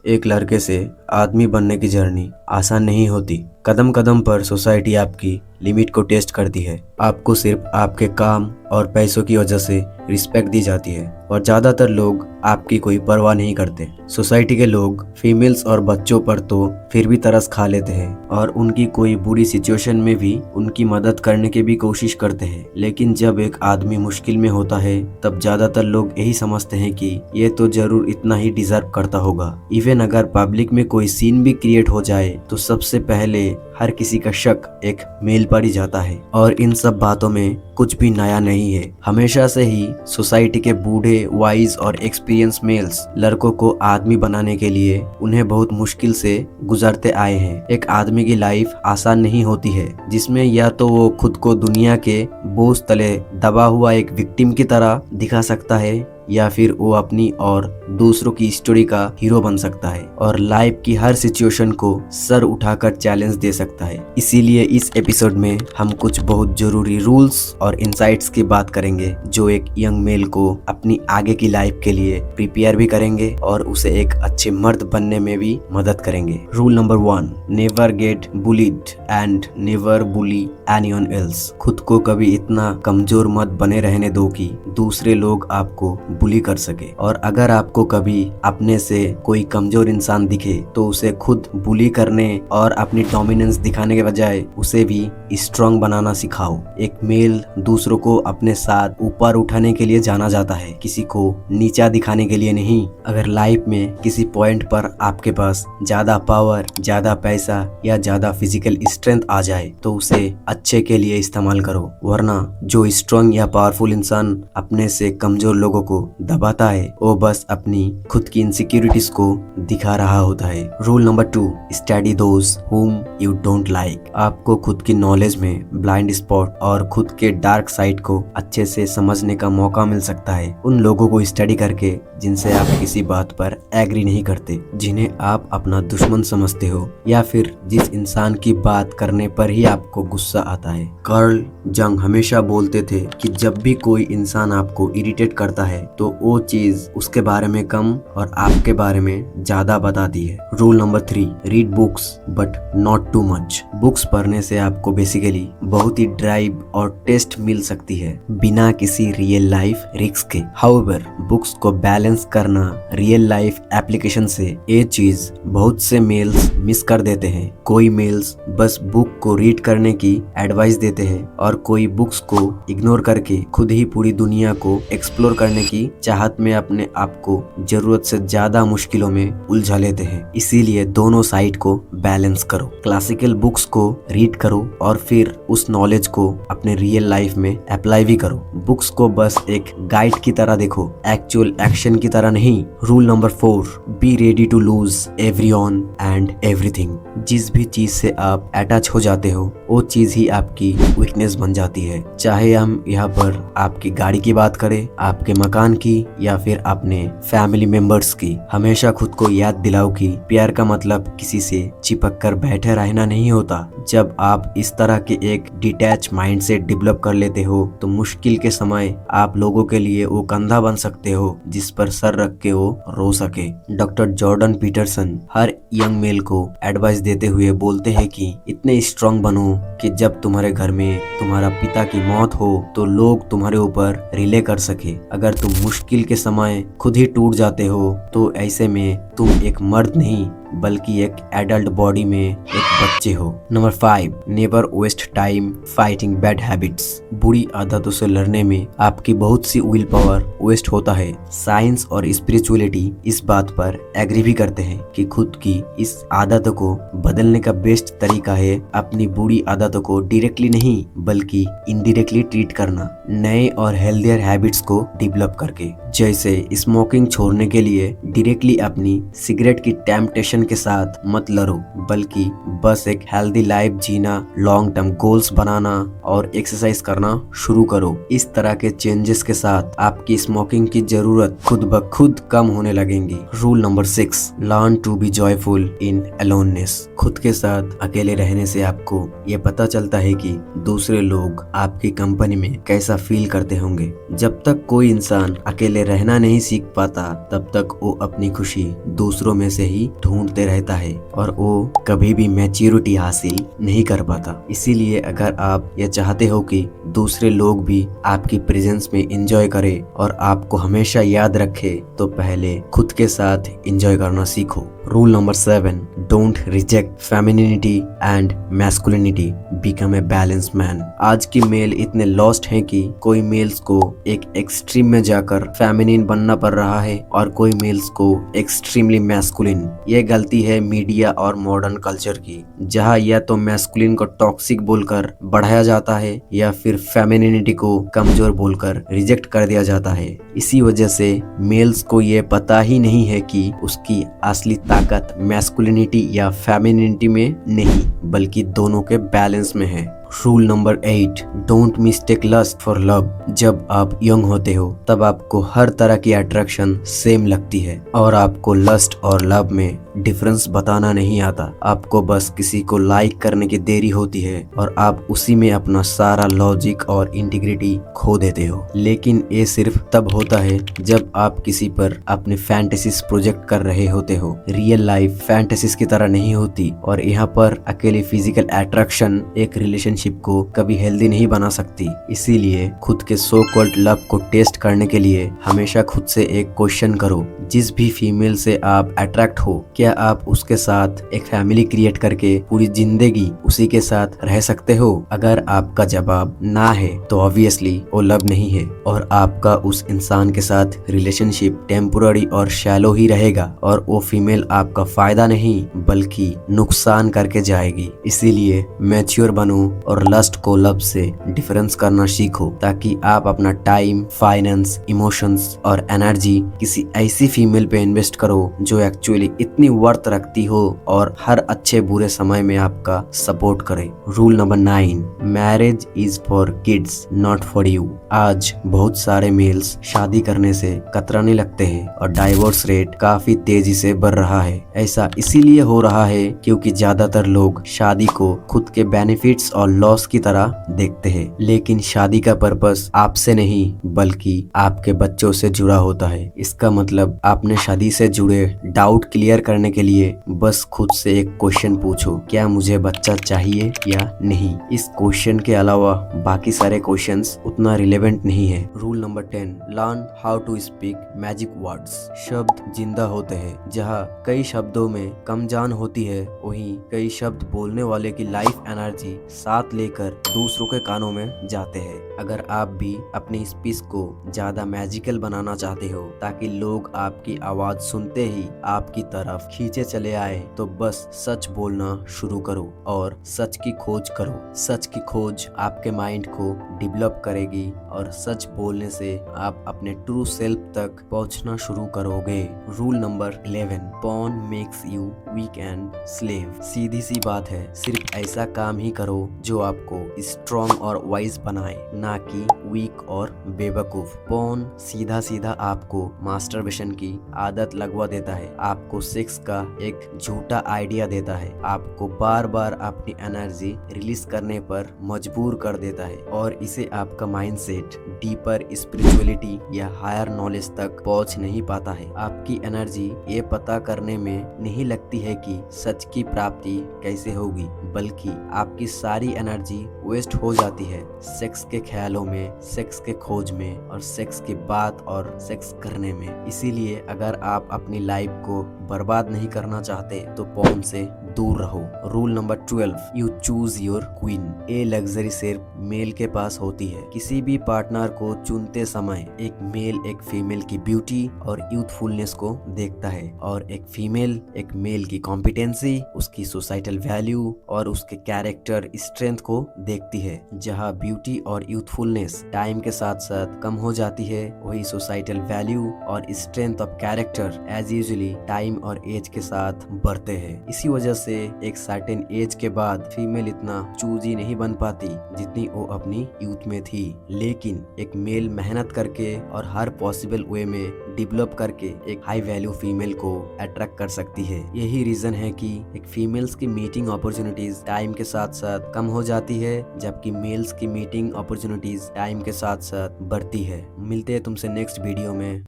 एक लड़के से आदमी बनने की जर्नी आसान नहीं होती। कदम कदम पर सोसाइटी आपकी लिमिट को टेस्ट करती है। आपको सिर्फ आपके काम और पैसों की वजह से रिस्पेक्ट दी जाती है और ज्यादातर लोग आपकी कोई परवाह नहीं करते। सोसाइटी के लोग फीमेल्स और बच्चों पर तो फिर भी तरस खा लेते हैं और उनकी कोई बुरी सिचुएशन में भी उनकी मदद करने की भी कोशिश करते हैं। लेकिन जब एक आदमी मुश्किल में होता है तब ज्यादातर लोग यही समझते हैं कि ये तो जरूर इतना ही डिजर्व करता होगा। इवन अगर पब्लिक में कोई सीन भी क्रिएट हो जाए तो सबसे पहले हर किसी का शक एक मेल पर ही जाता है। और इन सब बातों में कुछ भी नया नहीं है। हमेशा से ही सोसाइटी के बूढ़े, वाइज और एक्सपीरियंस मेल्स लड़कों को आदमी बनाने के लिए उन्हें बहुत मुश्किल से गुजरते आए हैं। एक आदमी की लाइफ आसान नहीं होती है, जिसमें या तो वो खुद को दुनिया के बोझ तले दबा हुआ एक विक्टिम की तरह दिखा सकता है या फिर वो अपनी और दूसरों की स्टोरी का हीरो बन सकता है और लाइफ की हर सिचुएशन को सर उठाकर चैलेंज दे सकता है। इसीलिए इस एपिसोड में हम कुछ बहुत जरूरी रूल्स और इनसाइट्स की बात करेंगे जो एक यंग मेल को अपनी आगे की लाइफ के लिए प्रिपेयर भी करेंगे और उसे एक अच्छे मर्द बनने में भी मदद करेंगे। Rule number 1, never get bullied and never bully anyone else. खुद को कभी इतना कमजोर मत बने रहने दो कि दूसरे लोग आपको बुली कर सके। और अगर आपको कभी अपने से कोई कमजोर इंसान दिखे तो उसे खुद बुली करने और अपनी डोमिनेंस दिखाने के बजाय उसे भी स्ट्रांग बनाना सिखाओ। एक मेल दूसरों को अपने साथ ऊपर उठाने के लिए जाना जाता है, किसी को नीचा दिखाने के लिए नहीं। अगर लाइफ में किसी पॉइंट पर आपके पास ज्यादा पावर, ज्यादा पैसा या ज्यादा फिजिकल स्ट्रेंथ आ जाए तो उसे अच्छे के लिए इस्तेमाल करो, वरना जो स्ट्रांग या पावरफुल इंसान अपने से कमजोर लोगों को दबाता है वो बस अपनी खुद की इनसिक्योरिटीज को दिखा रहा होता है। Rule number 2, study those whom you don't like. आपको खुद की नॉलेज में ब्लाइंड स्पॉट और खुद के डार्क साइड को अच्छे से समझने का मौका मिल सकता है। उन लोगों को स्टडी करके जिनसे आप किसी बात पर एग्री नहीं करते, जिन्हें आप अपना दुश्मन समझते हो या फिर जिस इंसान की बात करने पर ही आपको गुस्सा आता है। कार्ल जंग हमेशा बोलते थे कि जब भी कोई इंसान आपको इरिटेट करता है तो वो चीज उसके बारे में कम और आपके बारे में ज्यादा बताती है। Rule number 3, read books but not too much. Books पढ़ने से आपको बेसिकली बहुत ही ड्राइव और टेस्ट मिल सकती है बिना किसी रियल लाइफ रिस्क के। हाउएवर बुक्स को बैलेंस करना रियल लाइफ एप्लीकेशन से ये चीज बहुत से मेल्स मिस कर देते हैं। कोई मेल्स बस बुक को रीड करने की एडवाइस देते हैं और कोई बुक्स को इग्नोर करके खुद ही पूरी दुनिया को एक्सप्लोर करने की चाहत में अपने आप को जरूरत से ज्यादा मुश्किलों में उलझा लेते हैं। इसीलिए दोनों साइड को बैलेंस करो। क्लासिकल बुक्स को रीड करो और फिर उस नॉलेज को अपने रियल लाइफ में अप्लाई भी करो। बुक्स को बस एक गाइड की तरह देखो, एक्चुअल एक्शन की तरह नहीं। Rule number 4, be ready to lose everyone and everything. जिस भी चीज से आप अटैच हो जाते हो वो चीज ही आपकी वीकनेस बन जाती है। चाहे हम यहाँ पर आपकी गाड़ी की बात करें, आपके मकान की या फिर अपने फैमिली मेंबर्स की। हमेशा खुद को याद दिलाओ कि प्यार का मतलब किसी से चिपक कर बैठे रहना नहीं होता। जब आप इस तरह के एक डिटैच माइंडसेट डेवलप कर लेते हो तो मुश्किल के समय आप लोगों के लिए वो कंधा बन सकते हो जिस पर सर रख के वो रो सके। डॉक्टर जॉर्डन पीटरसन हर यंग मेल को एडवाइस देते हुए बोलते हैं कि इतने स्ट्रांग बनो कि जब तुम्हारे घर में तुम्हारा पिता की मौत हो तो लोग तुम्हारे ऊपर रिले कर सके। अगर तुम मुश्किल के समय खुद ही टूट जाते हो तो ऐसे में तुम एक मर्द नहीं बल्कि एक एडल्ट बॉडी में एक बच्चे हो। Number 5, never waste time fighting bad habits. बुरी आदतों से लड़ने में आपकी बहुत सी विल पावर वेस्ट होता है। साइंस और स्पिरिचुअलिटी इस बात पर एग्री भी करते हैं कि खुद की इस आदतों को बदलने का बेस्ट तरीका है अपनी बुरी आदतों को डायरेक्टली नहीं बल्कि इनडायरेक्टली ट्रीट करना, नए और हेल्दियर हैबिट्स को डेवलप करके। जैसे स्मोकिंग छोड़ने के लिए डायरेक्टली अपनी सिगरेट की टेम्पटेशन के साथ मत लड़ो बल्कि बस एक हेल्दी लाइफ जीना, लॉन्ग टर्म गोल्स बनाना और एक्सरसाइज करना शुरू करो। इस तरह के चेंजेस के साथ आपकी स्मोकिंग की जरूरत खुद ब खुद कम होने लगेंगी। Rule number 6, learn to be joyful in aloneness. खुद के साथ अकेले रहने से आपको ये पता चलता है कि दूसरे लोग आपकी कंपनी में कैसा ऐसा फील करते होंगे। जब तक कोई इंसान अकेले रहना नहीं सीख पाता तब तक वो अपनी खुशी दूसरों में से ही ढूंढते रहता है और वो कभी भी मैच्योरिटी हासिल नहीं कर पाता। इसीलिए अगर आप ये चाहते हो कि दूसरे लोग भी आपकी प्रेजेंस में एंजॉय करें और आपको हमेशा याद रखे, तो पहले खुद के साथ एंजॉय करना सीखो। Rule number 7, don't reject femininity and masculinity, become a balance man. आज की मेल इतने लॉस्ट हैं कि कोई मेल्स को एक एक्सट्रीम में जाकर फेमिनिन बनना पड़ रहा है और कोई मेल्स को एक्सट्रीमली मैस्कुलिन। ये गलती है मीडिया और मॉडर्न कल्चर की, जहाँ या तो मैस्कुलिन को टॉक्सिक बोलकर बढ़ाया जाता है या फिर फेमिनिनिटी को कमजोर बोलकर रिजेक्ट कर दिया जाता है। इसी वजह से मेल्स को ये पता ही नहीं है कि उसकी असली ताकत मैस्कुलिनिटी या फेमिनिनिटी में नहीं बल्कि दोनों के बैलेंस में है। Rule number 8, don't mistake lust for love. जब आप यंग होते हो तब आपको हर तरह की अट्रैक्शन सेम लगती है और आपको लस्ट और लव में डिफरेंस बताना नहीं आता। आपको बस किसी को लाइक करने की देरी होती है और आप उसी में अपना सारा लॉजिक और इंटीग्रिटी खो देते हो। लेकिन ये सिर्फ तब होता है जब आप किसी पर अपने फैंटेसीज प्रोजेक्ट कर रहे होते हो। रियल लाइफ फैंटेसीज की तरह नहीं होती और यहाँ पर अकेले फिजिकल अट्रैक्शन एक रिलेशनशिप को कभी हेल्दी नहीं बना सकती। इसीलिए खुद के सो कॉल्ड लव को टेस्ट करने के लिए हमेशा खुद से एक क्वेश्चन करो, जिस भी फीमेल से आप अट्रैक्ट हो, क्या आप उसके साथ एक फैमिली क्रिएट करके पूरी जिंदगी उसी के साथ रह सकते हो? अगर आपका जवाब ना है तो ऑब्वियसली वो लव नहीं है और आपका उस इंसान के साथ रिलेशनशिप टेम्पोररी और शैलो ही रहेगा और वो फीमेल आपका फायदा नहीं बल्कि नुकसान करके जाएगी। इसीलिए मैच्योर बनो और लस्ट को लव से डिफरेंस करना सीखो ताकि आप अपना टाइम, फाइनेंस, इमोशंस और एनर्जी किसी ऐसी फीमेल पे इन्वेस्ट करो जो एक्चुअली इतनी वर्थ रखती हो और हर अच्छे बुरे समय में आपका सपोर्ट करे। Rule number 9, marriage is for kids not for you. आज बहुत सारे मेल्स शादी करने से कतराने लगते हैं और डाइवोर्स रेट काफी तेजी से बढ़ रहा है। ऐसा इसीलिए हो रहा है क्योंकि ज्यादातर लोग शादी को खुद के बेनिफिट्स और लॉस की तरह देखते हैं। लेकिन शादी का पर्पस आपसे नहीं बल्कि आपके बच्चों से जुड़ा होता है। इसका मतलब आपने शादी से जुड़े डाउट क्लियर करने के लिए बस खुद से एक क्वेश्चन पूछो, क्या मुझे बच्चा चाहिए या नहीं। इस क्वेश्चन के अलावा बाकी सारे क्वेश्चंस उतना रिलेवेंट नहीं है। Rule number 10, learn how to speak magic words. शब्द जिंदा होते हैं। जहाँ कई शब्दों में कम जान होती है, वहीं कई शब्द बोलने वाले की लाइफ एनर्जी साथ लेकर दूसरों के कानों में जाते हैं। अगर आप भी अपनी स्पीच को ज्यादा मैजिकल बनाना चाहते हो ताकि लोग आपकी आवाज सुनते ही आपकी तरफ खींचे चले आए, तो बस सच बोलना शुरू करो और सच की खोज करो। सच की खोज आपके माइंड को डेवलप करेगी और सच बोलने से आप अपने ट्रू सेल्फ तक पहुंचना शुरू करोगे। Rule number 11, porn makes you weak and slave. सीधी सी बात है, सिर्फ ऐसा काम ही करो जो आपको स्ट्रॉन्ग और वाइज बनाए, ना कि वीक और बेवकूफ। पॉर्न सीधा सीधा आपको मास्टरबेशन की आदत लगवा देता है, आपको सेक्स का एक झूठा आइडिया देता है, आपको बार बार अपनी एनर्जी रिलीज करने पर मजबूर कर देता है और इसे आपका माइंडसेट डीपर स्पिरिचुअलिटी या हायर नॉलेज तक पहुंच नहीं पाता है। आपकी एनर्जी ये पता करने में नहीं लगती है कि सच की प्राप्ति कैसे होगी, बल्कि आपकी सारी एनर्जी वेस्ट हो जाती है सेक्स के ख्यालों में, सेक्स के खोज में और सेक्स की बात और सेक्स करने में। इसीलिए अगर आप अपनी लाइफ को बर्बाद नहीं करना चाहते तो पॉर्न से दूर रहो। Rule number 12, you choose your queen. ये लग्जरी सिर्फ मेल के पास होती है। किसी भी पार्टनर को चुनते समय एक मेल एक फीमेल की ब्यूटी और यूथफुलनेस को देखता है और एक फीमेल एक मेल की कॉम्पिटेंसी, उसकी सोसाइटल वैल्यू और उसके कैरेक्टर स्ट्रेंथ को देखती है। जहाँ ब्यूटी और यूथफुलनेस टाइम के साथ साथ कम हो जाती है, वही सोसाइटल वैल्यू और strength of character as usually time और एज के साथ बढ़ते हैं। इसी वजह से एक सर्टेन एज के बाद फीमेल इतना चूजी नहीं बन पाती जितनी वो अपनी यूथ में थी। लेकिन एक मेल मेहनत करके और हर पॉसिबल वे में डेवलप करके एक हाई वैल्यू फीमेल को अट्रैक्ट कर सकती है। यही रीजन है कि एक फीमेल्स की मीटिंग अपॉर्चुनिटीज टाइम के साथ साथ कम हो जाती है, जबकि मेल्स की मीटिंग अपॉर्चुनिटीज टाइम के साथ साथ बढ़ती है। मिलते हैं तुमसे नेक्स्ट वीडियो में।